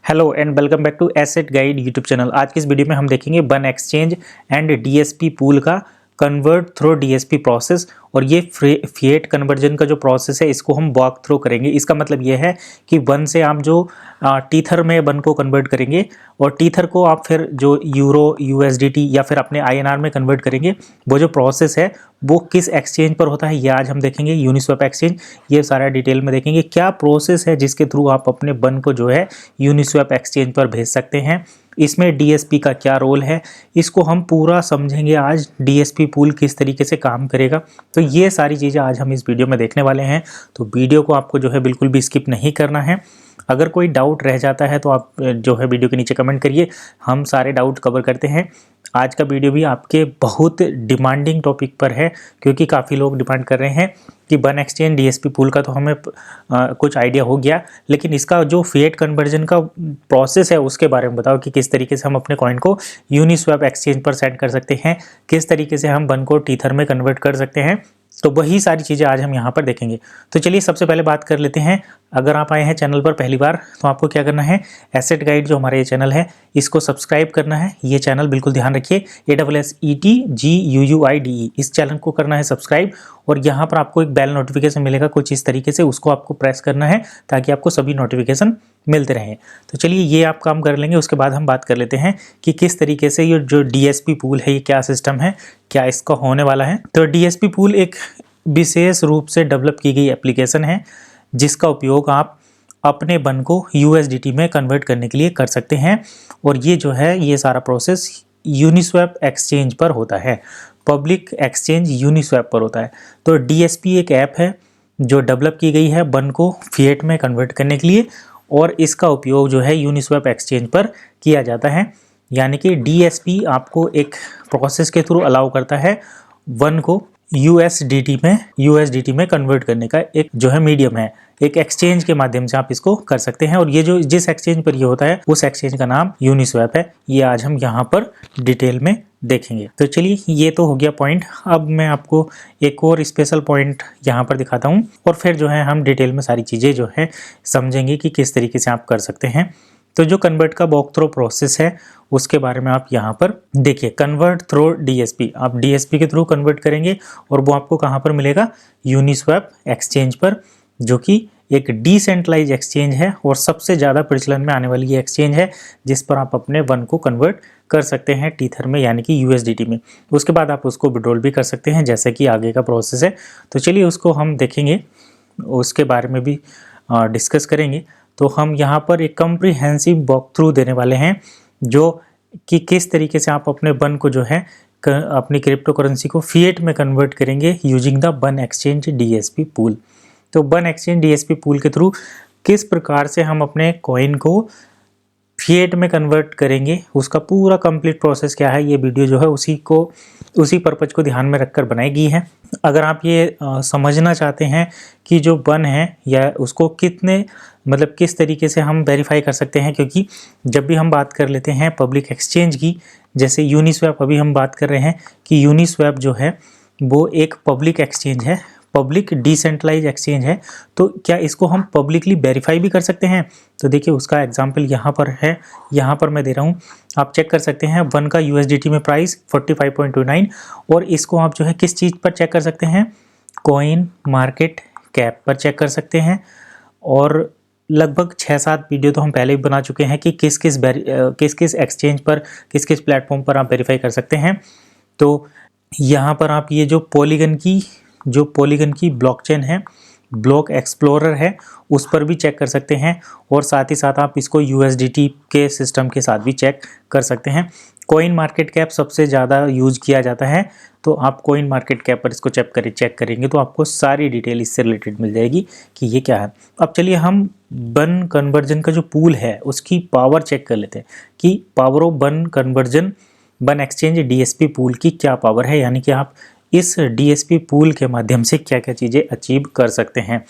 Hello and welcome back to Asset Guide YouTube channel. आज की इस वीडियो में हम देखेंगे बन एक्सचेंज एंड डीएसपी पूल का कन्वर्ट थ्रू डीएसपी प्रोसेस। और ये फिएट कन्वर्जन का जो प्रोसेस है इसको हम वॉक थ्रू करेंगे। इसका मतलब ये है कि वन से आप जो टीथर में वन को कन्वर्ट करेंगे और टीथर को आप फिर जो यूरो यूएसडीटी या फिर अपने आईएनआर में कन्वर्ट करेंगे, वो जो प्रोसेस है वो किस एक्सचेंज पर होता है ये आज हम देखेंगे। यूनिस्वैप एक्सचेंज, ये सारा डिटेल में देखेंगे क्या प्रोसेस है जिसके थ्रू आप अपने वन को जो है यूनिस्वैप एक्सचेंज पर भेज सकते हैं। इसमें डीएसपी का क्या रोल है इसको हम पूरा समझेंगे आज। डीएसपी पूल किस तरीके से काम करेगा, तो ये सारी चीज़ें आज हम इस वीडियो में देखने वाले हैं। तो वीडियो को आपको जो है बिल्कुल भी स्किप नहीं करना है। अगर कोई डाउट रह जाता है तो आप जो है वीडियो के नीचे कमेंट करिए, हम सारे डाउट कवर करते हैं। आज का वीडियो भी आपके बहुत डिमांडिंग टॉपिक पर है क्योंकि काफ़ी लोग डिमांड कर रहे हैं कि बन एक्सचेंज डीएसपी पूल का तो हमें कुछ आइडिया हो गया, लेकिन इसका जो फिएट कन्वर्जन का प्रोसेस है उसके बारे में बताओ कि किस तरीके से हम अपने कॉइन को यूनिस्वैप एक्सचेंज पर सेंड कर सकते हैं, किस तरीके से हम बन को टीथर में कन्वर्ट कर सकते हैं। तो वही सारी चीज़ें आज हम यहाँ पर देखेंगे। तो चलिए सबसे पहले बात कर लेते हैं। अगर आप आए हैं चैनल पर पहली बार तो आपको क्या करना है, एसेट गाइड जो हमारा ये चैनल है इसको सब्सक्राइब करना है। ये चैनल बिल्कुल ध्यान रखिए, ASSETGUUIDE, इस चैनल को करना है सब्सक्राइब। और यहाँ पर आपको एक बेल नोटिफिकेशन मिलेगा कुछ इस तरीके से, उसको आपको प्रेस करना है ताकि आपको सभी नोटिफिकेशन मिलते रहें। तो चलिए ये आप काम कर लेंगे, उसके बाद हम बात कर लेते हैं कि किस तरीके से ये जो डीएसपी पूल है ये क्या सिस्टम है, क्या इसका होने वाला है। तो डीएसपी पूल एक विशेष रूप से डेवलप की गई एप्लीकेशन है जिसका उपयोग आप अपने बन को यूएसडीटी में कन्वर्ट करने के लिए कर सकते हैं। और ये जो है ये सारा प्रोसेस यूनिस्वैप एक्सचेंज पर होता है, पब्लिक एक्सचेंज यूनिस्वैप पर होता है। तो डीएसपी एक ऐप है जो डेवलप की गई है बन को फिएट में कन्वर्ट करने के लिए, और इसका उपयोग जो है यूनिस्वैप एक्सचेंज पर किया जाता है। यानी कि डीएसपी आपको एक प्रोसेस के थ्रू अलाउ करता है वन को यूएसडीटी में कन्वर्ट करने का एक जो है मीडियम है, एक एक्सचेंज के माध्यम से आप इसको कर सकते हैं। और ये जो जिस एक्सचेंज पर ये होता है उस एक्सचेंज का नाम यूनिस्वैप है। ये आज हम यहाँ पर डिटेल में देखेंगे। तो चलिए ये तो हो गया पॉइंट। अब मैं आपको एक और स्पेशल पॉइंट यहाँ पर दिखाता हूँ और फिर जो है हम डिटेल में सारी चीज़ें जो है समझेंगे कि किस तरीके से आप कर सकते हैं। तो जो कन्वर्ट का वॉक थ्रू प्रोसेस है उसके बारे में आप यहाँ पर देखिए। कन्वर्ट थ्रू डीएसपी, आप डीएसपी के थ्रू कन्वर्ट करेंगे और वो आपको कहाँ पर मिलेगा, यूनिस्वैप एक्सचेंज पर, जो कि एक डिसेंट्रलाइज एक्सचेंज है और सबसे ज़्यादा प्रचलन में आने वाली ये एक्सचेंज है जिस पर आप अपने वन को कन्वर्ट कर सकते हैं टीथर में यानी कि यूएसडीटी में। उसके बाद आप उसको विड्रॉल भी कर सकते हैं जैसे कि आगे का प्रोसेस है। तो चलिए उसको हम देखेंगे, उसके बारे में भी डिस्कस करेंगे। तो हम यहाँ पर एक कम्प्रीहेंसिव वॉक थ्रू देने वाले हैं जो कि किस तरीके से आप अपने बन को जो है अपनी क्रिप्टो करेंसी को फिएट में कन्वर्ट करेंगे यूजिंग द बन एक्सचेंज डीएसपी पूल। तो बन एक्सचेंज डीएसपी पूल के थ्रू किस प्रकार से हम अपने कॉइन को फिएट में कन्वर्ट करेंगे, उसका पूरा कंप्लीट प्रोसेस क्या है, ये वीडियो जो है उसी पर्पज को ध्यान में रखकर बनाई गई है। अगर आप ये समझना चाहते हैं कि जो बन है या उसको किस तरीके से हम वेरीफाई कर सकते हैं, क्योंकि जब भी हम बात कर लेते हैं पब्लिक एक्सचेंज की, जैसे यूनिस्वैप अभी हम बात कर रहे हैं कि यूनिस्वैप जो है वो एक पब्लिक एक्सचेंज है, पब्लिक डिसेंट्रलाइज एक्सचेंज है। तो क्या इसको हम पब्लिकली वेरीफाई भी कर सकते हैं? तो देखिए उसका एग्जांपल यहाँ पर है, यहाँ पर मैं दे रहा हूँ, आप चेक कर सकते हैं। वन का यूएसडीटी में प्राइस 45.29, और इसको आप जो है किस चीज़ पर चेक कर सकते हैं, कॉइन मार्केट कैप पर चेक कर सकते हैं। और लगभग 6-7 वीडियो तो हम पहले ही बना चुके हैं कि किस किस एक्सचेंज पर किस किस प्लेटफॉर्म पर आप वेरीफाई कर सकते हैं। तो यहाँ पर आप ये जो पॉलीगन की ब्लॉकचेन है, ब्लॉक एक्सप्लोरर है, उस पर भी चेक कर सकते हैं। और साथ ही साथ आप इसको यूएसडीटी के सिस्टम के साथ भी चेक कर सकते हैं। कॉइन मार्केट कैप सबसे ज़्यादा यूज किया जाता है, तो आप कॉइन मार्केट कैप पर इसको चेक करेंगे तो आपको सारी डिटेल इससे रिलेटेड मिल जाएगी कि ये क्या है। अब चलिए हम बन कन्वर्जन का जो पूल है उसकी पावर चेक कर लेते हैं कि पावर ऑफ बन कन्वर्जन, बन एक्सचेंज डीएसपी पूल की क्या पावर है, यानी कि आप इस डीएसपी पूल के माध्यम से क्या क्या चीज़ें अचीव कर सकते हैं।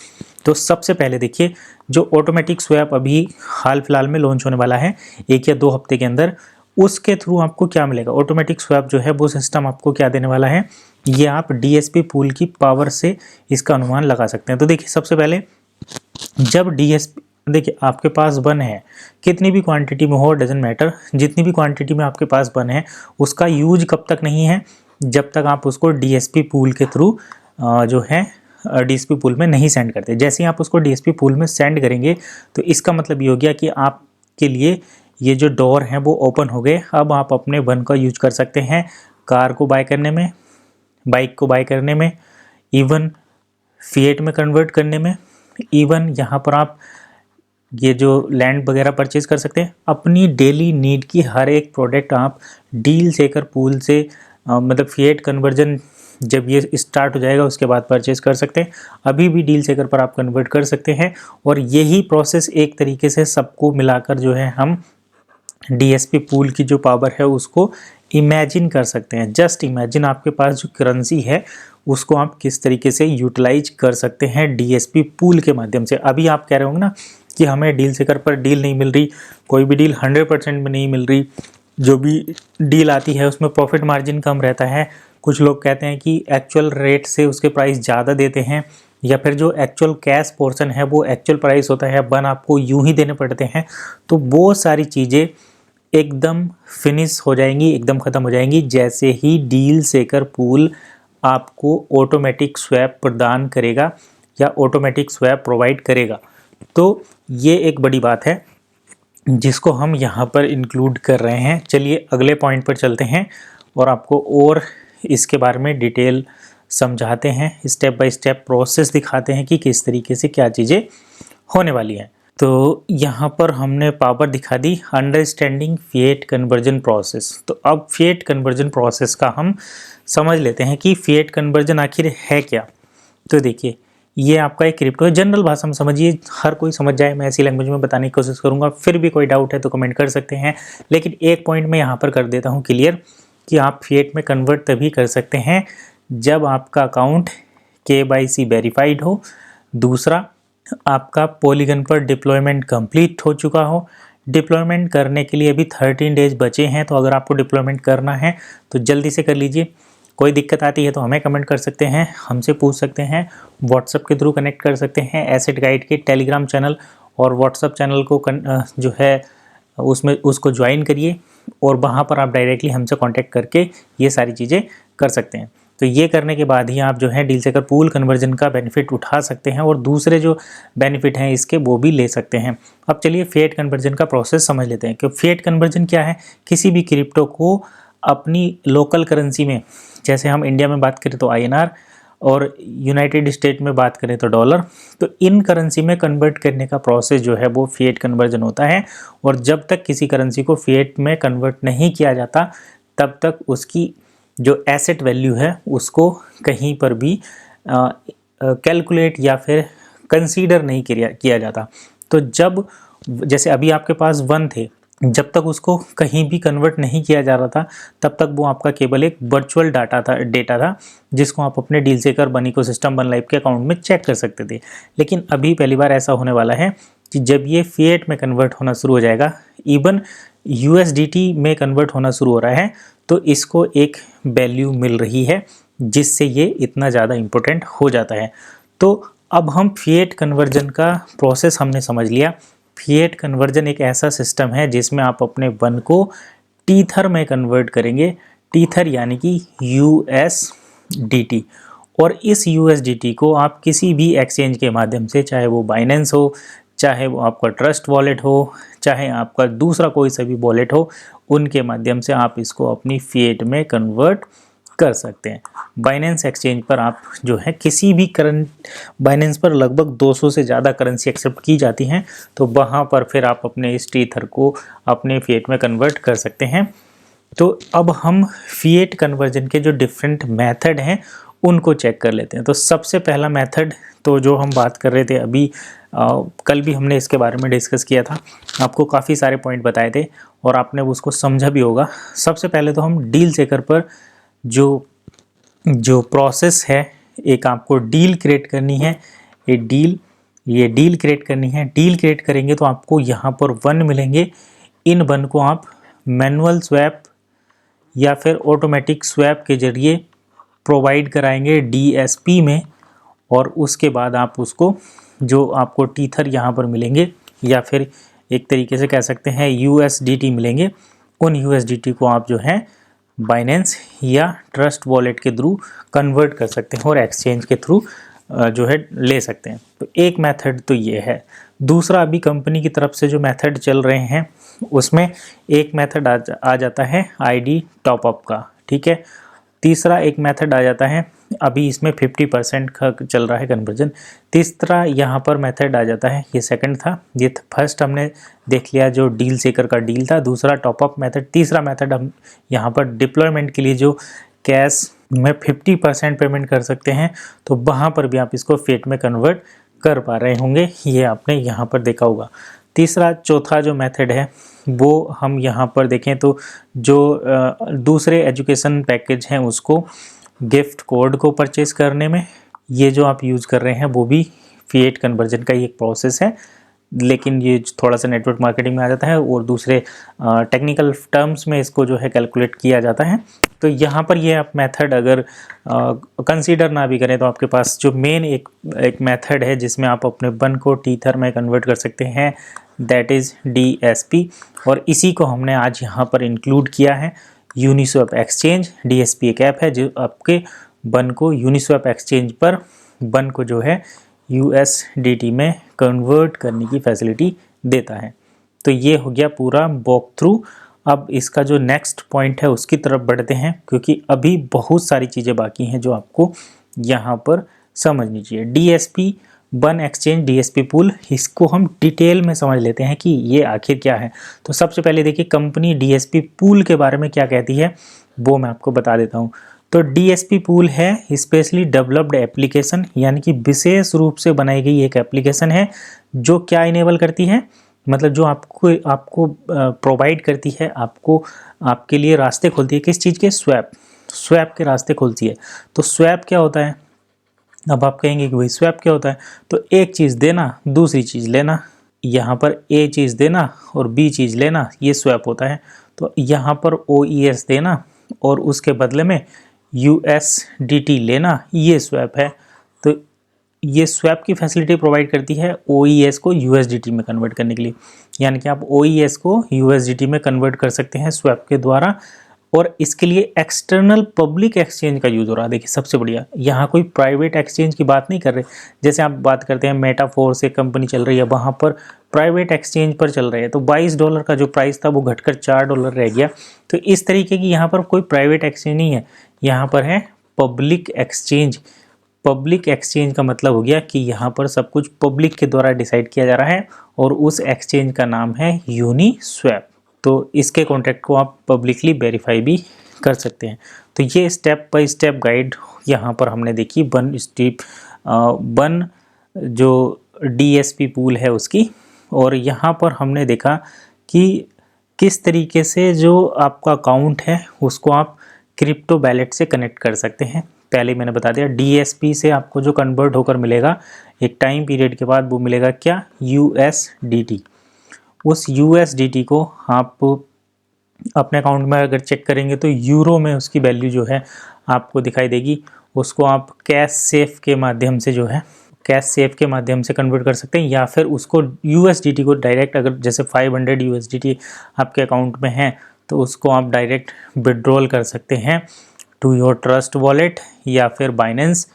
तो सबसे पहले देखिए, जो ऑटोमेटिक स्वैप अभी हाल फिलहाल में लॉन्च होने वाला है 1 या 2 हफ्ते के अंदर, उसके थ्रू आपको क्या मिलेगा, ऑटोमेटिक स्वैप जो है वो सिस्टम आपको क्या देने वाला है, ये आप डीएसपी पूल की पावर से इसका अनुमान लगा सकते हैं। तो देखिए सबसे पहले जब देखिए आपके पास वन है, कितनी भी क्वांटिटी में हो डजेंट मैटर, जितनी भी क्वांटिटी में आपके पास वन है उसका यूज कब तक नहीं है, जब तक आप उसको डीएसपी पूल के थ्रू जो है डीएसपी पूल में नहीं सेंड करते। जैसे ही आप उसको डीएसपी पूल में सेंड करेंगे तो इसका मतलब ये हो गया कि आपके लिए ये जो डोर हैं वो ओपन हो गए। अब आप अपने वन का यूज कर सकते हैं कार को बाय करने में, बाइक को बाय करने में, इवन फिएट में कन्वर्ट करने में, इवन यहाँ पर आप ये जो लैंड वगैरह परचेज कर सकते हैं। अपनी डेली नीड की हर एक प्रोडक्ट आप डील सेकर पूल से मतलब फिएट कन्वर्जन जब ये स्टार्ट हो जाएगा उसके बाद परचेज कर सकते हैं। अभी भी डील सेकर पर आप कन्वर्ट कर सकते हैं और यही प्रोसेस एक तरीके से सबको मिलाकर जो है हम डीएसपी पूल की जो पावर है उसको इमेजिन कर सकते हैं। जस्ट इमेजिन आपके पास जो करेंसी है उसको आप किस तरीके से यूटिलाइज कर सकते हैं डीएसपी पूल के माध्यम से। अभी आप कह रहे होंगे ना कि हमें डील सेकर पर डील नहीं मिल रही, कोई भी डील 100% में नहीं मिल रही, जो भी डील आती है उसमें प्रॉफिट मार्जिन कम रहता है। कुछ लोग कहते हैं कि एक्चुअल रेट से उसके प्राइस ज़्यादा देते हैं, या फिर जो एक्चुअल कैश पोर्शन है वो एक्चुअल प्राइस होता है, वन आपको यूं ही देने पड़ते हैं। तो वो सारी चीज़ें एकदम फिनिश हो जाएंगी, एकदम ख़त्म हो जाएंगी जैसे ही डील सेकर पूल आपको ऑटोमेटिक स्वैप प्रदान करेगा या ऑटोमेटिक स्वैप प्रोवाइड करेगा। तो ये एक बड़ी बात है जिसको हम यहाँ पर इंक्लूड कर रहे हैं। चलिए अगले पॉइंट पर चलते हैं और आपको और इसके बारे में डिटेल समझाते हैं, स्टेप बाय स्टेप प्रोसेस दिखाते हैं कि किस तरीके से क्या चीज़ें होने वाली हैं। तो यहाँ पर हमने पावर दिखा दी अंडरस्टैंडिंग फिएट कन्वर्जन प्रोसेस। तो अब फिएट कन्वर्जन प्रोसेस का हम समझ लेते हैं कि फिएट कन्वर्जन आखिर है क्या। तो देखिए ये आपका एक क्रिप्टो है, जनरल भाषा में समझिए, हर कोई समझ जाए, मैं ऐसी लैंग्वेज में बताने की कोशिश करूंगा। फिर भी कोई डाउट है तो कमेंट कर सकते हैं, लेकिन एक पॉइंट मैं यहाँ पर कर देता हूँ क्लियर कि आप फिएट में कन्वर्ट तभी कर सकते हैं जब आपका अकाउंट KYC वेरीफाइड हो, दूसरा आपका पॉलीगन पर डिप्लॉयमेंट कंप्लीट हो चुका हो। डिप्लॉयमेंट करने के लिए अभी 13 डेज बचे हैं, तो अगर आपको डिप्लॉयमेंट करना है तो जल्दी से कर लीजिए। कोई दिक्कत आती है तो हमें कमेंट कर सकते हैं, हमसे पूछ सकते हैं, व्हाट्सएप के थ्रू कनेक्ट कर सकते हैं। एसेट गाइड के टेलीग्राम चैनल और व्हाट्सएप चैनल को जो है उसमें उसको ज्वाइन करिए और वहाँ पर आप डायरेक्टली हमसे कांटेक्ट करके ये सारी चीज़ें कर सकते हैं। तो ये करने के बाद ही आप जो है डील सेकर पूल कन्वर्जन का बेनिफिट उठा सकते हैं और दूसरे जो बेनिफिट हैं इसके वो भी ले सकते हैं। अब चलिए फिएट कन्वर्जन का प्रोसेस समझ लेते हैं कि फिएट कन्वर्जन क्या है। किसी भी क्रिप्टो को अपनी लोकल करेंसी में, जैसे हम इंडिया में बात करें तो INR और यूनाइटेड स्टेट में बात करें तो डॉलर, तो इन करेंसी में कन्वर्ट करने का प्रोसेस जो है वो फिएट कन्वर्जन होता है। और जब तक किसी करेंसी को फिएट में कन्वर्ट नहीं किया जाता तब तक उसकी जो एसेट वैल्यू है उसको कहीं पर भी कैलकुलेट या फिर कंसीडर नहीं किया जाता। तो जब जैसे अभी आपके पास वन थे, जब तक उसको कहीं भी कन्वर्ट नहीं किया जा रहा था तब तक वो आपका केवल एक वर्चुअल डेटा था जिसको आप अपने डील सेकर वन इकोसिस्टम वन लाइफ के अकाउंट में चेक कर सकते थे। लेकिन अभी पहली बार ऐसा होने वाला है कि जब ये फिएट में कन्वर्ट होना शुरू हो जाएगा, इवन USDT में कन्वर्ट होना शुरू हो रहा है, तो इसको एक वैल्यू मिल रही है जिससे ये इतना ज़्यादा इम्पोर्टेंट हो जाता है। तो अब हम फिएट कन्वर्जन का प्रोसेस हमने समझ लिया। फिएट कन्वर्जन एक ऐसा सिस्टम है जिसमें आप अपने वन को टीथर में कन्वर्ट करेंगे। टीथर यानी कि USDT, और इस USDT को आप किसी भी एक्सचेंज के माध्यम से, चाहे वो बाइनेंस हो, चाहे वो आपका ट्रस्ट वॉलेट हो, चाहे आपका दूसरा कोई सा भी वॉलेट हो, उनके माध्यम से आप इसको अपनी फिएट में कन्वर्ट कर सकते हैं। बाइनेंस एक्सचेंज पर आप जो है किसी भी बाइनेंस पर लगभग 200 से ज़्यादा करेंसी एक्सेप्ट की जाती हैं, तो वहाँ पर फिर आप अपने इस टीथर को अपने फिएट में कन्वर्ट कर सकते हैं। तो अब हम फिएट कन्वर्जन के जो डिफरेंट मेथड हैं उनको चेक कर लेते हैं। तो सबसे पहला मेथड तो जो हम बात कर रहे थे अभी, कल भी हमने इसके बारे में डिस्कस किया था, आपको काफ़ी सारे पॉइंट बताए थे और आपने उसको समझा भी होगा। सबसे पहले तो हम डील सेकर पर जो प्रोसेस है, एक आपको डील क्रिएट करनी है, ये डील क्रिएट करनी है। डील क्रिएट करेंगे तो आपको यहाँ पर वन मिलेंगे। इन वन को आप मैनुअल स्वैप या फिर ऑटोमेटिक स्वैप के जरिए प्रोवाइड कराएंगे DSP में, और उसके बाद आप उसको जो आपको टीथर यहाँ पर मिलेंगे या फिर एक तरीके से कह सकते हैं USDT मिलेंगे। उन USDT को आप जो है बाइनेंस या ट्रस्ट वॉलेट के थ्रू कन्वर्ट कर सकते हैं और एक्सचेंज के थ्रू जो है ले सकते हैं। तो एक मेथड तो ये है। दूसरा अभी कंपनी की तरफ से जो मेथड चल रहे हैं उसमें एक मेथड आ जाता है ID टॉपअप का, ठीक है। तीसरा एक मेथड आ जाता है, अभी इसमें 50% का चल रहा है कन्वर्जन। तीसरा यहाँ पर मेथड आ जाता है, ये सेकंड था, ये फर्स्ट हमने देख लिया जो डील सेकर का डील था। दूसरा टॉपअप मेथड। तीसरा मेथड हम यहाँ पर डिप्लॉयमेंट के लिए जो कैश में 50% पेमेंट कर सकते हैं, तो वहाँ पर भी आप इसको फेट में कन्वर्ट कर पा रहे होंगे, ये आपने यहाँ पर देखा होगा। तीसरा चौथा जो मेथड है वो हम यहाँ पर देखें तो जो दूसरे एजुकेशन पैकेज हैं उसको गिफ्ट कोड को परचेज करने में ये जो आप यूज़ कर रहे हैं वो भी फिएट कन्वर्जन का ही एक प्रोसेस है, लेकिन ये थोड़ा सा नेटवर्क मार्केटिंग में आ जाता है और दूसरे टेक्निकल टर्म्स में इसको जो है कैलकुलेट किया जाता है। तो यहाँ पर ये आप मेथड अगर कंसीडर ना भी करें तो आपके पास जो मेन एक मेथड है जिसमें आप अपने बन को टीथर में कन्वर्ट कर सकते हैं, दैट इज़ DSP, और इसी को हमने आज यहाँ पर इंक्लूड किया है। यूनिस्वैप एक्सचेंज DSP एक ऐप है जो आपके बन को यूनिस्वैप एक्सचेंज पर बन को जो है USDT में कन्वर्ट करने की फैसिलिटी देता है। तो ये हो गया पूरा वॉक थ्रू। अब इसका जो नेक्स्ट पॉइंट है उसकी तरफ बढ़ते हैं, क्योंकि अभी बहुत सारी चीज़ें बाकी हैं जो आपको यहाँ पर समझनी चाहिए। DSP बन एक्सचेंज DSP पूल, इसको हम डिटेल में समझ लेते हैं कि ये आखिर क्या है। तो सबसे पहले देखिए कंपनी DSP पूल के बारे में क्या कहती है वो मैं आपको बता देता हूँ। तो DSP पूल है स्पेशली डेवलप्ड एप्लीकेशन, यानी कि विशेष रूप से बनाई गई एक एप्लीकेशन है जो क्या इनेबल करती है, मतलब जो आपको प्रोवाइड करती है, आपको आपके लिए रास्ते खोलती है। किस चीज़ के? स्वैप के रास्ते खोलती है। तो स्वैप क्या होता है? अब आप कहेंगे कि भाई स्वैप क्या होता है? तो एक चीज़ देना दूसरी चीज़ लेना, यहाँ पर A चीज़ देना और B चीज़ लेना, ये स्वैप होता है। तो यहाँ पर OES देना और उसके बदले में USDT लेना, ये स्वैप है। तो ये स्वैप की फैसिलिटी प्रोवाइड करती है OES को USDT में कन्वर्ट करने के लिए, यानी कि आप OES को USDT में कन्वर्ट कर सकते हैं स्वैप के द्वारा, और इसके लिए एक्सटर्नल पब्लिक एक्सचेंज का यूज़ हो रहा है। देखिए सबसे बढ़िया, यहाँ कोई प्राइवेट एक्सचेंज की बात नहीं कर रहे। जैसे आप बात करते हैं मेटाफोर से कंपनी चल रही है, वहाँ पर प्राइवेट एक्सचेंज पर चल रहे हैं, तो $22 का जो प्राइस था वो घटकर $4 रह गया। तो इस तरीके की यहाँ पर कोई प्राइवेट एक्सचेंज नहीं है, यहाँ पर है पब्लिक एक्सचेंज। पब्लिक एक्सचेंज का मतलब हो गया कि यहाँ पर सब कुछ पब्लिक के द्वारा डिसाइड किया जा रहा है, और उस एक्सचेंज का नाम है यूनिस्वैप। तो इसके कॉन्ट्रैक्ट को आप पब्लिकली वेरीफाई भी कर सकते हैं। तो ये स्टेप बाय स्टेप गाइड यहाँ पर हमने देखी बन जो DSP पूल है उसकी, और यहाँ पर हमने देखा कि किस तरीके से जो आपका अकाउंट है उसको आप क्रिप्टो वैलेट से कनेक्ट कर सकते हैं। पहले मैंने बता दिया DSP से आपको जो कन्वर्ट होकर मिलेगा एक टाइम पीरियड के बाद, वो मिलेगा क्या? USDT। उस USDT को आप अपने अकाउंट में अगर चेक करेंगे तो यूरो में उसकी वैल्यू जो है आपको दिखाई देगी। उसको आप कैश सेफ के माध्यम से जो है कन्वर्ट कर सकते हैं, या फिर उसको USDT को डायरेक्ट, अगर जैसे 500 USDT आपके अकाउंट में है तो उसको आप डायरेक्ट विड्रॉल कर सकते हैं टू योर ट्रस्ट वॉलेट, या फिर बाइनेंस,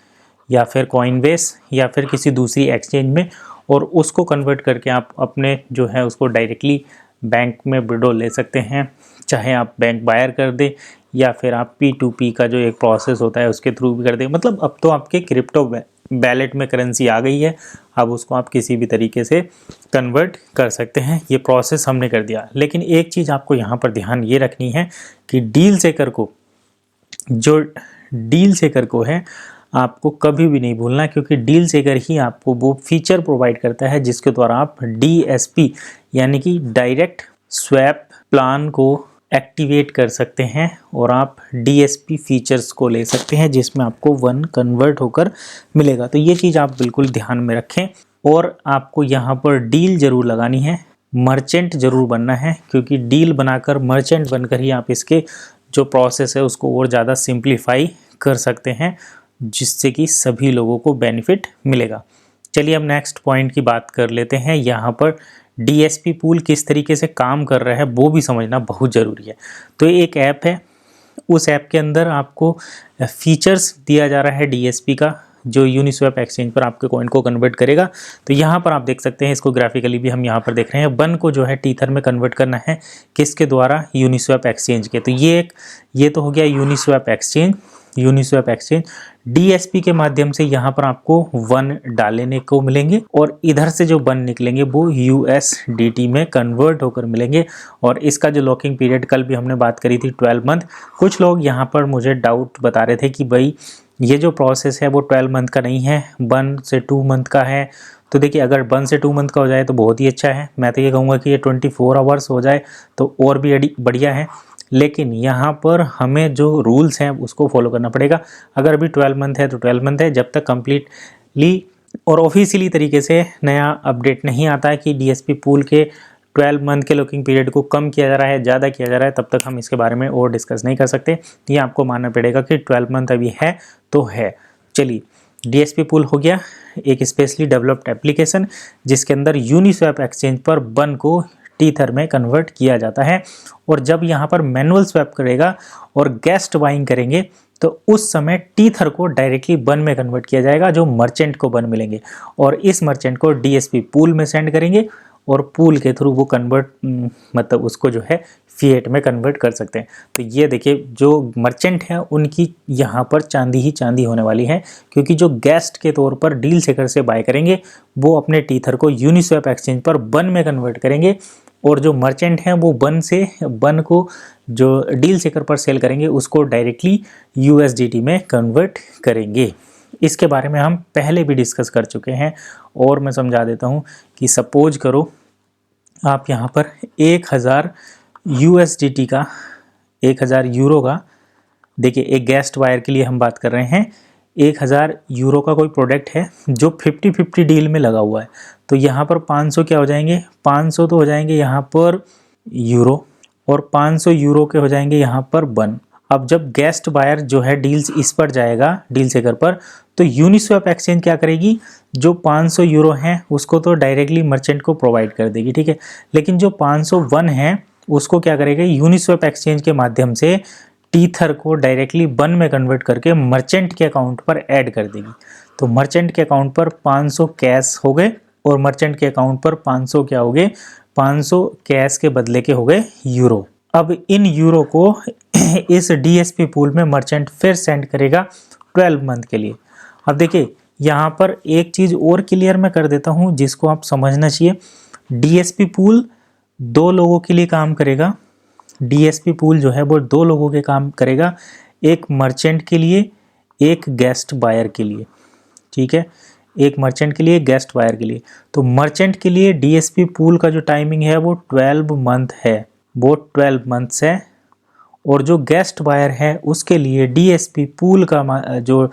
या फिर कॉइनबेस, या फिर किसी दूसरी एक्सचेंज में, और उसको कन्वर्ट करके आप अपने जो है उसको डायरेक्टली बैंक में विड्रॉ ले सकते हैं। चाहे आप बैंक बायर कर दें या फिर आप P2P का जो एक प्रोसेस होता है उसके थ्रू भी कर दें। मतलब अब तो आपके क्रिप्टो वैलेट में करेंसी आ गई है, अब उसको आप किसी भी तरीके से कन्वर्ट कर सकते हैं। ये प्रोसेस हमने कर दिया। लेकिन एक चीज़ आपको यहाँ पर ध्यान ये रखनी है कि डील सेकर को है आपको कभी भी नहीं भूलना, क्योंकि डील सेकर ही आपको वो फीचर प्रोवाइड करता है जिसके द्वारा आप DSP यानी कि डायरेक्ट स्वैप प्लान को एक्टिवेट कर सकते हैं, और आप DSP फीचर्स को ले सकते हैं जिसमें आपको वन कन्वर्ट होकर मिलेगा। तो ये चीज़ आप बिल्कुल ध्यान में रखें, और आपको यहाँ पर डील ज़रूर लगानी है, मर्चेंट ज़रूर बनना है, क्योंकि डील बनाकर मर्चेंट बनकर ही आप इसके जो प्रोसेस है उसको और ज़्यादा सिंप्लीफाई कर सकते हैं, जिससे कि सभी लोगों को बेनिफिट मिलेगा। चलिए अब नेक्स्ट पॉइंट की बात कर लेते हैं। यहाँ पर DSP पूल किस तरीके से काम कर रहा है वो भी समझना बहुत ज़रूरी है। तो ये एक ऐप है, उस ऐप के अंदर आपको फीचर्स दिया जा रहा है DSP का, जो यूनिस्वैप एक्सचेंज पर आपके कॉइन को कन्वर्ट करेगा। तो यहाँ पर आप देख सकते हैं, इसको ग्राफिकली भी हम यहाँ पर देख रहे हैं। बन को जो है टीथर में कन्वर्ट करना है, किसके द्वारा? यूनिस्वैप एक्सचेंज के। तो ये तो हो गया Uniswap exchange. Uniswap exchange DSP के माध्यम से यहाँ पर आपको वन डालने को मिलेंगे और इधर से जो वन निकलेंगे वो USDT में कन्वर्ट होकर मिलेंगे। और इसका जो लॉकिंग पीरियड कल भी हमने बात करी थी 12 मंथ। कुछ लोग यहाँ पर मुझे डाउट बता रहे थे कि भाई ये जो प्रोसेस है वो 12 मंथ का नहीं है, 1 से 2 मंथ का है। तो देखिए, अगर 1 से 2 मंथ का हो जाए तो बहुत ही अच्छा है। मैं तो ये कहूँगा कि ये 24 आवर्स हो जाए तो और भी बढ़िया है। लेकिन यहाँ पर हमें जो रूल्स हैं उसको फॉलो करना पड़ेगा। अगर अभी 12 मंथ है तो 12 मंथ है, जब तक कम्प्लीटली और ऑफिशियली तरीके से नया अपडेट नहीं आता है कि DSP पूल के 12 मंथ के लॉकिंग पीरियड को कम किया जा रहा है, ज़्यादा किया जा रहा है, तब तक हम इसके बारे में और डिस्कस नहीं कर सकते। ये आपको मानना पड़ेगा कि 12 मंथ अभी है तो है। चलिए, DSP पूल हो गया एक स्पेशली डेवलप्ड एप्लीकेशन जिसके अंदर यूनिस्वैप एक्सचेंज पर बन को टीथर में कन्वर्ट किया जाता है। और जब यहाँ पर मैनुअल स्वैप करेगा और गेस्ट बाइंग करेंगे तो उस समय टीथर को डायरेक्टली बन में कन्वर्ट किया जाएगा, जो मर्चेंट को बन मिलेंगे। और इस मर्चेंट को DSP पूल में सेंड करेंगे और पूल के थ्रू वो कन्वर्ट मतलब उसको जो है फिएट में कन्वर्ट कर सकते हैं। तो ये देखिए, जो मर्चेंट हैं उनकी यहाँ पर चांदी ही चांदी होने वाली है, क्योंकि जो गेस्ट के तौर पर डील सेकर से बाय करेंगे वो अपने टीथर को यूनिस्वैप एक्सचेंज पर बन में कन्वर्ट करेंगे। और जो मर्चेंट हैं वो बन को जो डील सेकर पर सेल करेंगे उसको डायरेक्टली USDT में कन्वर्ट करेंगे। इसके बारे में हम पहले भी डिस्कस कर चुके हैं और मैं समझा देता हूँ कि सपोज करो आप यहाँ पर 1000 USDT का 1000 यूरो का, देखिए एक गेस्ट वायर के लिए हम बात कर रहे हैं, 1000 यूरो का कोई प्रोडक्ट है जो 50-50 डील में लगा हुआ है। तो यहाँ पर 500 क्या हो जाएंगे? 500 तो हो जाएंगे यहाँ पर यूरो और 500 यूरो के हो जाएंगे यहाँ पर बन। अब जब गेस्ट बायर जो है डील्स इस पर जाएगा डील सेकर पर, तो यूनिस्वैप एक्सचेंज क्या करेगी? जो 500 यूरो हैं उसको तो डायरेक्टली मर्चेंट को प्रोवाइड कर देगी, ठीक है। लेकिन जो 501 है उसको क्या करेगा? यूनिस्वैप एक्सचेंज के माध्यम से टीथर को डायरेक्टली बन में कन्वर्ट करके मर्चेंट के अकाउंट पर ऐड कर देगी। तो मर्चेंट के अकाउंट पर 500 कैश हो गए और मर्चेंट के अकाउंट पर 500 क्या हो गए? 500 कैश के बदले के हो गए यूरो। अब इन यूरो को इस DSP पूल में मर्चेंट फिर सेंड करेगा 12 मंथ के लिए। अब देखिए, यहाँ पर एक चीज़ और क्लियर मैं कर देता हूँ जिसको आप समझना चाहिए। DSP पूल 2 लोगों के लिए काम करेगा। DSP पूल जो है वो 2 लोगों के काम करेगा, एक मर्चेंट के लिए, एक गेस्ट बायर के लिए, ठीक है। एक मर्चेंट के लिए, गेस्ट बायर के लिए। तो मर्चेंट के लिए DSP पूल का जो टाइमिंग है वो 12 मंथ है, वो 12 मंथ्स है। और जो गेस्ट बायर है उसके लिए DSP पूल का जो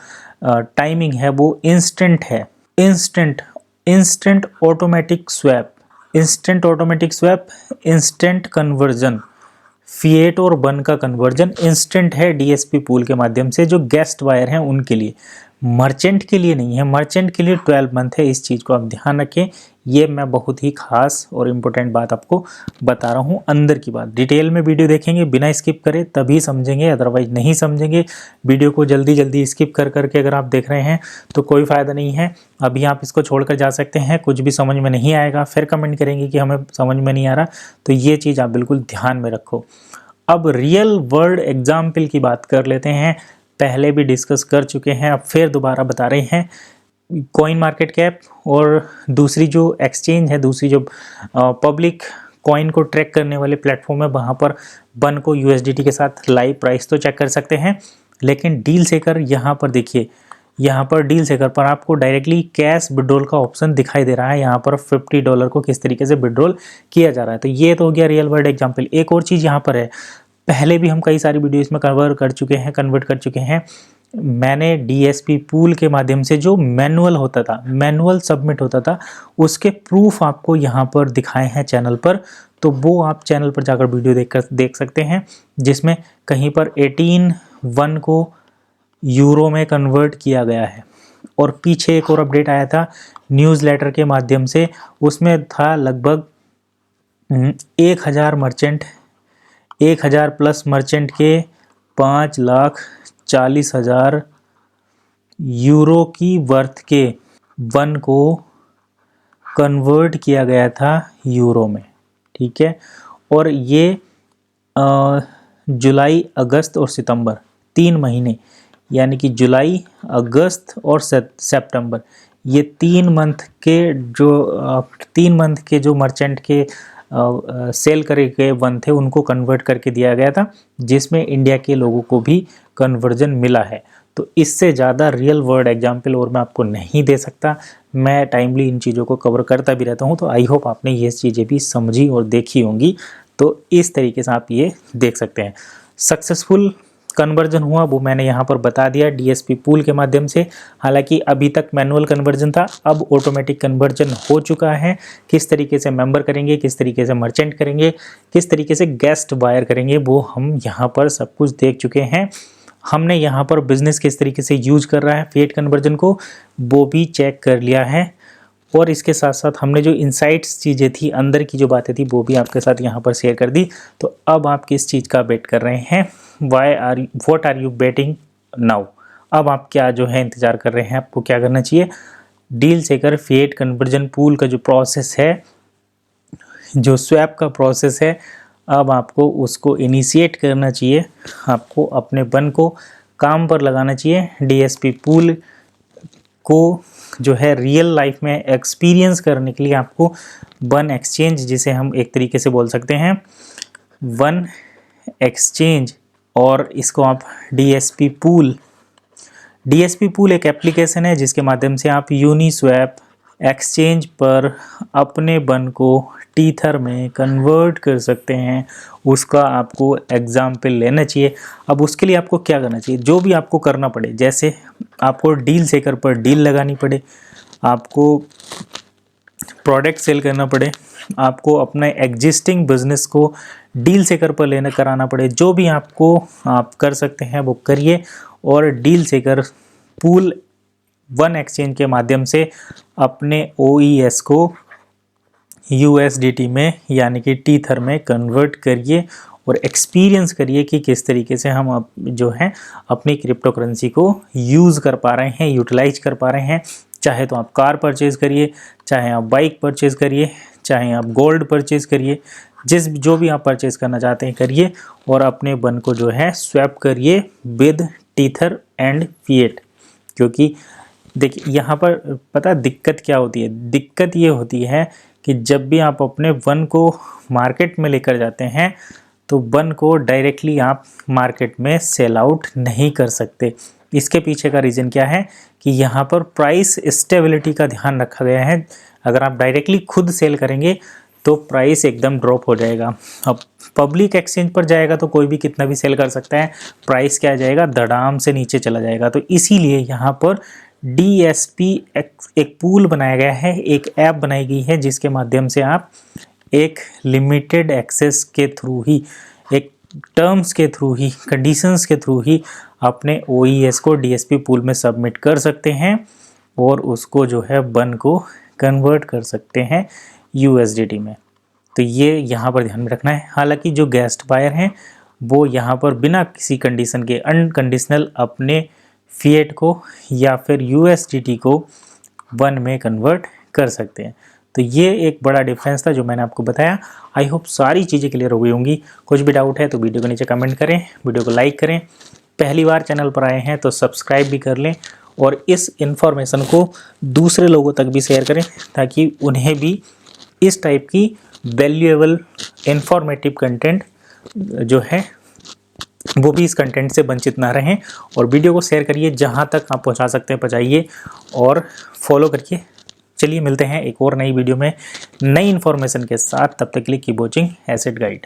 टाइमिंग है वो इंस्टेंट है। Instant automatic swap, instant conversion, fiat और बन का कन्वर्जन इंस्टेंट है DSP पूल के माध्यम से, जो गेस्ट बायर हैं उनके लिए। मर्चेंट के लिए नहीं है, मर्चेंट के लिए 12 मंथ है। इस चीज़ को आप ध्यान रखें, ये मैं बहुत ही खास और इम्पोर्टेंट बात आपको बता रहा हूँ। अंदर की बात डिटेल में वीडियो देखेंगे बिना स्किप करे तभी समझेंगे, अदरवाइज नहीं समझेंगे। वीडियो को जल्दी स्किप कर करके अगर आप देख रहे हैं तो कोई फ़ायदा नहीं है। अभी आप इसको छोड़कर जा सकते हैं, कुछ भी समझ में नहीं आएगा फिर कमेंट करेंगे कि हमें समझ में नहीं आ रहा। तो ये चीज़ आप बिल्कुल ध्यान में रखो। अब रियल वर्ल्ड एग्जाम्पल की बात कर लेते हैं, पहले भी डिस्कस कर चुके हैं, अब फिर दोबारा बता रहे हैं। कॉइन मार्केट कैप और दूसरी जो एक्सचेंज है, दूसरी जो पब्लिक कॉइन को ट्रैक करने वाले प्लेटफॉर्म है, वहाँ पर बन को USDT के साथ लाइव प्राइस तो चेक कर सकते हैं। लेकिन डील सेकर यहाँ पर देखिए, यहाँ पर डील सेकर पर आपको डायरेक्टली कैश विड्रॉल का ऑप्शन दिखाई दे रहा है। यहाँ पर $50 को किस तरीके से विड्रॉल किया जा रहा है। तो ये तो हो गया रियल वर्ल्ड एग्जाम्पल। एक और चीज़ यहाँ पर है, पहले भी हम कई सारी वीडियो इसमें कन्वर्ट कर चुके हैं। मैंने DSP पूल के माध्यम से जो मैनुअल सबमिट होता था उसके प्रूफ आपको यहाँ पर दिखाए हैं चैनल पर। तो वो आप चैनल पर जाकर वीडियो देख सकते हैं, जिसमें कहीं पर 18 को यूरो में कन्वर्ट किया गया है। और पीछे एक और अपडेट आया था न्यूज़लेटर के माध्यम से, उसमें था लगभग 1000 मर्चेंट, 1000 प्लस मर्चेंट के 5,40,000 यूरो की वर्थ के वन को कन्वर्ट किया गया था यूरो में, ठीक है। और ये जुलाई, अगस्त और सितंबर 3 महीने, यानी कि जुलाई, अगस्त और सितंबर, ये 3 मंथ के जो मर्चेंट के सेल करे गए वन थे उनको कन्वर्ट करके दिया गया था, जिसमें इंडिया के लोगों को भी कन्वर्जन मिला है। तो इससे ज़्यादा रियल वर्ल्ड एग्जाम्पल और मैं आपको नहीं दे सकता। मैं टाइमली इन चीज़ों को कवर करता भी रहता हूँ, तो आई होप आपने ये चीज़ें भी समझी और देखी होंगी। तो इस तरीके से आप ये देख सकते हैं। सक्सेसफुल कन्वर्जन हुआ वो मैंने यहाँ पर बता दिया डीएसपी पूल के माध्यम से। हालांकि अभी तक मैनुअल कन्वर्जन था, अब ऑटोमेटिक कन्वर्जन हो चुका है। किस तरीके से मेंबर करेंगे, किस तरीके से मर्चेंट करेंगे, किस तरीके से गेस्ट बायर करेंगे, वो हम यहाँ पर सब कुछ देख चुके हैं। हमने यहाँ पर बिजनेस किस तरीके से यूज कर रहा है फिएट कन्वर्जन को, वो भी चेक कर लिया है। और इसके साथ साथ हमने जो इनसाइट्स चीज़ें थी, अंदर की जो बातें थी, वो भी आपके साथ यहाँ पर शेयर कर दी। तो अब आप किस चीज़ का बेट कर रहे हैं, what are you betting now? अब आप क्या जो है इंतज़ार कर रहे हैं, आपको क्या करना चाहिए? डील सेकर फिएट कन्वर्जन पूल का जो प्रोसेस है, जो स्वैप का प्रोसेस है, अब आपको उसको इनिशिएट करना चाहिए। आपको अपने वन को काम पर लगाना चाहिए। डीएसपी पूल को जो है रियल लाइफ में एक्सपीरियंस करने के लिए आपको वन एक्सचेंज, जिसे हम एक तरीके से बोल सकते हैं वन एक्सचेंज, और इसको आप डीएसपी पूल एक एप्लीकेशन है जिसके माध्यम से आप यूनिस्वैप एक्सचेंज पर अपने वन को टीथर में कन्वर्ट कर सकते हैं। उसका आपको एग्जाम्पल लेना चाहिए। अब उसके लिए आपको क्या करना चाहिए, जो भी आपको करना पड़े, जैसे आपको डील सेकर पर डील लगानी पड़े, आपको प्रोडक्ट सेल करना पड़े, आपको अपने एग्जिस्टिंग बिजनेस को डील सेकर पर कराना पड़े, जो भी आपको आप कर सकते हैं वो करिए। और डील सेकर पूल वन एक्सचेंज के माध्यम से अपने OES को USDT में यानी कि टीथर में कन्वर्ट करिए और एक्सपीरियंस करिए कि किस तरीके से हम जो है अपनी क्रिप्टो करेंसी को यूज़ कर पा रहे हैं, यूटिलाइज कर पा रहे हैं। चाहे तो आप कार परचेज करिए, चाहे आप बाइक परचेज करिए, चाहे आप गोल्ड परचेज करिए, जो भी आप परचेज करना चाहते हैं करिए, और अपने वन को जो है स्वैप करिए विद टीथर एंड फिएट। क्योंकि देखिए यहाँ पर पता दिक्कत क्या होती है, दिक्कत ये होती है कि जब भी आप अपने वन को मार्केट में लेकर जाते हैं तो वन को डायरेक्टली आप मार्केट में सेल आउट नहीं कर सकते। इसके पीछे का रीज़न क्या है कि यहाँ पर प्राइस स्टेबिलिटी का ध्यान रखा गया है। अगर आप डायरेक्टली खुद सेल करेंगे तो प्राइस एकदम ड्रॉप हो जाएगा। अब पब्लिक एक्सचेंज पर जाएगा तो कोई भी कितना भी सेल कर सकता है, प्राइस क्या जाएगा, धड़ाम से नीचे चला जाएगा। तो इसीलिए यहाँ पर डीएसपी एक पूल बनाया गया है, एक ऐप बनाई गई है जिसके माध्यम से आप एक लिमिटेड एक्सेस के थ्रू ही, एक टर्म्स के थ्रू ही, कंडीशंस के थ्रू ही अपने OES को डीएसपी पूल में सबमिट कर सकते हैं और उसको जो है वन को कन्वर्ट कर सकते हैं USDT में। तो ये यहाँ पर ध्यान में रखना है। हालांकि जो गेस्ट बायर हैं वो यहाँ पर बिना किसी कंडीशन के अनकंडीशनल अपने फिएट को या फिर USDT को वन में कन्वर्ट कर सकते हैं। तो ये एक बड़ा डिफरेंस था जो मैंने आपको बताया। आई होप सारी चीज़ें क्लियर हो गई होंगी। कुछ भी डाउट है तो वीडियो के नीचे कमेंट करें, वीडियो को लाइक करें। पहली बार चैनल पर आए हैं तो सब्सक्राइब भी कर लें और इस इन्फॉर्मेशन को दूसरे लोगों तक भी शेयर करें ताकि उन्हें भी इस टाइप की वैल्यूएबल इंफॉर्मेटिव कंटेंट जो है वो भी इस कंटेंट से वंचित ना रहें। और वीडियो को शेयर करिए, जहाँ तक आप पहुँचा सकते हैं पहुँचाइए और फॉलो करिए। चलिए मिलते हैं एक और नई वीडियो में नई इन्फॉर्मेशन के साथ। तब तक के लिए कीप वॉचिंग एसेट गाइड।